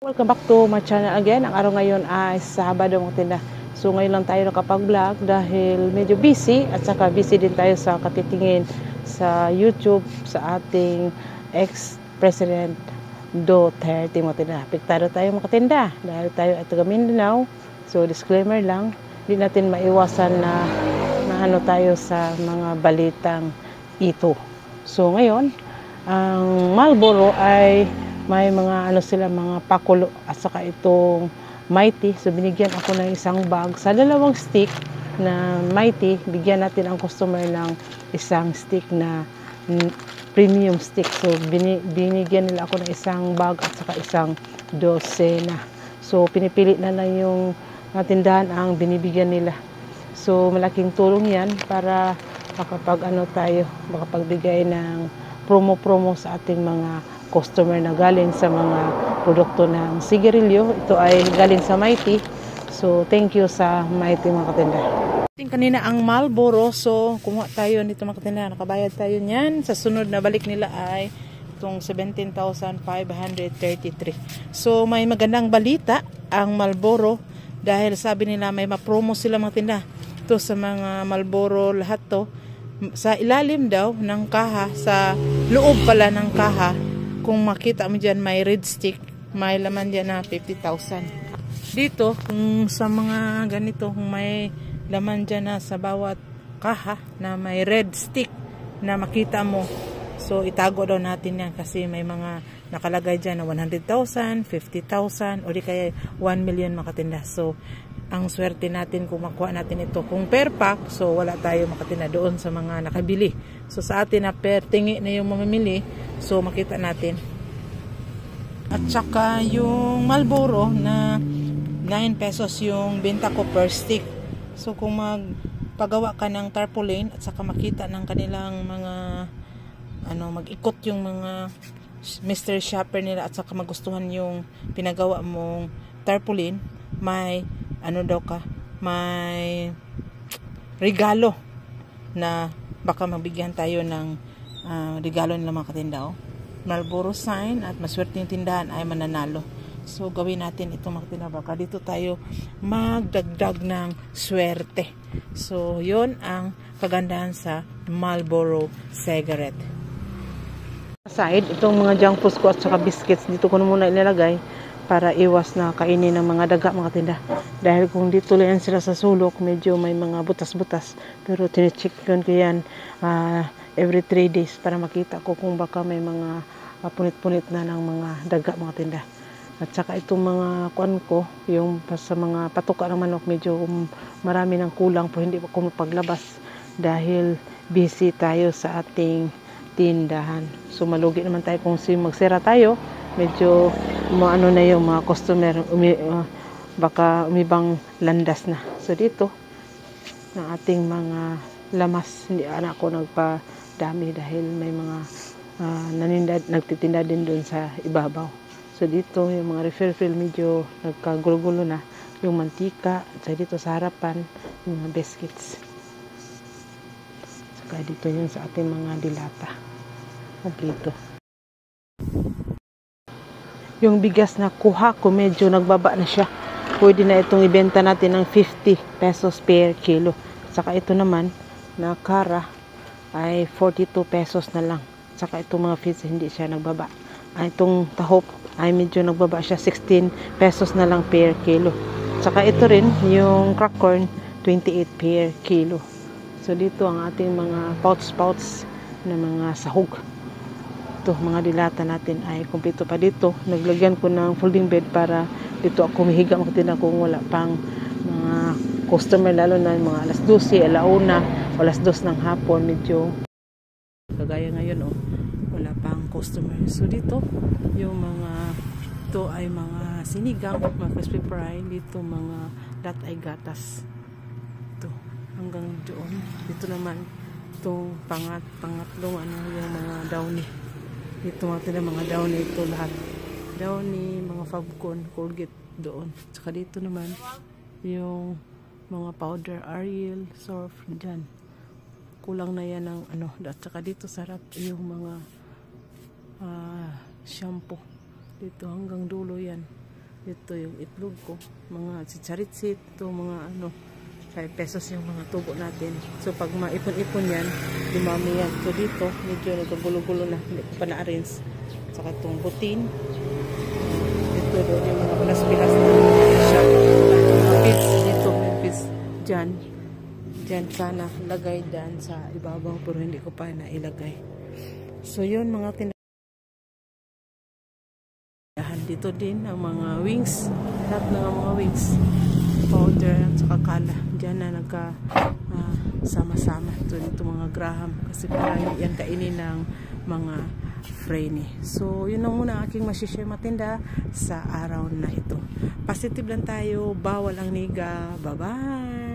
Welcome back to my channel again. Ang araw ngayon ay Sabado mga tinda. So ngayon lang tayo nakapag-vlog dahil medyo busy at saka busy din tayo sa katitingin sa YouTube sa ating ex-president Duterte mga tinda. Apektado tayo mga tinda dahil tayo ay taga Mindanao. So disclaimer lang, hindi natin maiwasan na ano tayo sa mga balitang ito. So ngayon, ang Marlboro ay may mga sila mga pakulo at saka itong Mighty. So binigyan ako ng isang bag sa dalawang stick na Mighty. Bigyan natin ang customer ng isang stick na premium stick. So binigyan nila ako ng isang bag at saka isang dosena. So pinipili na lang yung tindahan ang binibigyan nila. So malaking tulong yan para makapagbigay ng promo sa ating mga customer na galing sa mga produkto ng sigarilyo. Ito ay galing sa Mighty. So thank you sa Mighty mga katinda. Kanina ang Marlboro. So kumuha tayo nito mga katinda. Nakabayad tayo niyan. Sa sunod na balik nila ay itong 17,533. So may magandang balita ang Marlboro dahil sabi nila may ma-promo sila mga tinda. Ito sa mga Marlboro lahat to. Sa ilalim daw ng kaha, sa loob pala ng kaha, kung makita mo dyan may red stick, may laman dyan na 50,000. Dito, kung sa mga ganito, kung may laman dyan na sa bawat kaha na may red stick na makita mo, so itago daw natin yan kasi may mga nakalagay dyan na 100,000, 50,000 o di kaya 1 million makatinda. So ang swerte natin kung makuha natin ito. Kung per pack, so wala tayo makatinda doon sa mga nakabili. So sa atin na per tingi na yung mamimili, so makita natin. At saka yung Marlboro na 9 pesos yung benta ko per stick. So kung magpagawa ka ng tarpaulin at saka makita ng kanilang mga mag-ikot yung mga mystery shopper nila at saka magustuhan yung pinagawa mong tarpaulin, may may regalo na baka mabigyan tayo ng regalo nila mga katinda. Marlboro sign at maswerte yung tindahan ay mananalo. So gawin natin ito mga katinda, baka dito tayo magdagdag ng swerte. So yun ang kagandahan sa Marlboro cigarette. Aside, itong mga junk foods ko at saka biscuits, dito ko na muna ilalagay para iwas na kainin ng mga daga mga tinda. Dahil kung dito lang sila sa sulok, medyo may mga butas-butas. Pero tine-check ko yan every 3 days para makita ko kung baka may mga punit-punit na ng mga daga mga tinda. At saka itong mga kuan ko, yung sa mga patuka ng manok, medyo marami ng kulang po, hindi ako mapaglabas dahil busy tayo sa ating tindahan. So malugi naman tayo kung magsira tayo, medyo na yung mga customer, baka umibang landas na. So dito ng ating mga lamas, hindi anak ko nagpadami dahil may mga nagtitinda din doon sa ibabaw. So dito yung mga refill medyo nagkagulo-gulo na, yung mantika. So dito sa harapan yung mga biscuits, saka dito yung sa ating mga dilata kompleto. Yung bigas na kuha ko medyo nagbaba na siya. Pwede na itong ibenta natin ng 50 pesos per kilo. Saka ito naman na kara ay 42 pesos na lang. Saka itong mga feeds hindi siya nagbaba. Itong tahop ay medyo nagbaba siya, 16 pesos na lang per kilo. Saka ito rin yung crack corn, 28 per kilo. So dito ang ating mga pouch na mga sahog. Ito, mga dilata natin ay kumpleto pa dito. Naglagyan ko ng folding bed para dito ako mahiga makatina kung wala pang mga customer, lalo na mga alas 12, alauna, alas 2 ng hapon, medyo kagaya ngayon wala pang customer. So dito yung mga ito ay mga sinigang, mga crispy fry, dito mga lahat ay gatas. Ito hanggang doon. Dito naman itong pangatlong yung mga downy. Ito mga downy, ito lahat downy, mga Fabcon, Colgate doon. Saka dito naman yung mga powder, Ariel, Surf dyan. Kulang na yan ng at saka dito sarap yung mga shampoo. Dito hanggang dulo yan. Ito yung itlog ko. Mga chicharitsit. Ito mga ano, 5 pesos yung mga tubo natin. So pag maipon-ipon yan, dumami yan. So dito, medyo nagkagulo-gulo na. Hindi ko pa na-arrange. Saka itong butin. Ito doon yung mga pilas-pilas na shop. Mga pids dito. Yung pids dyan. Dyan sana. Lagay dyan sa ibabaw. Pero hindi ko pa nailagay. So yun mga tindahan. Dito din ang mga wings. Lahat ng mga wings. Powder at saka kala. Diyan na nagka sama-sama. Ito mga graham. Kasi parang yan kainin ng mga Freni. So, yun ang muna aking masishare matinda sa araw na ito. Positive lang tayo. Bawal ang niga. Bye-bye!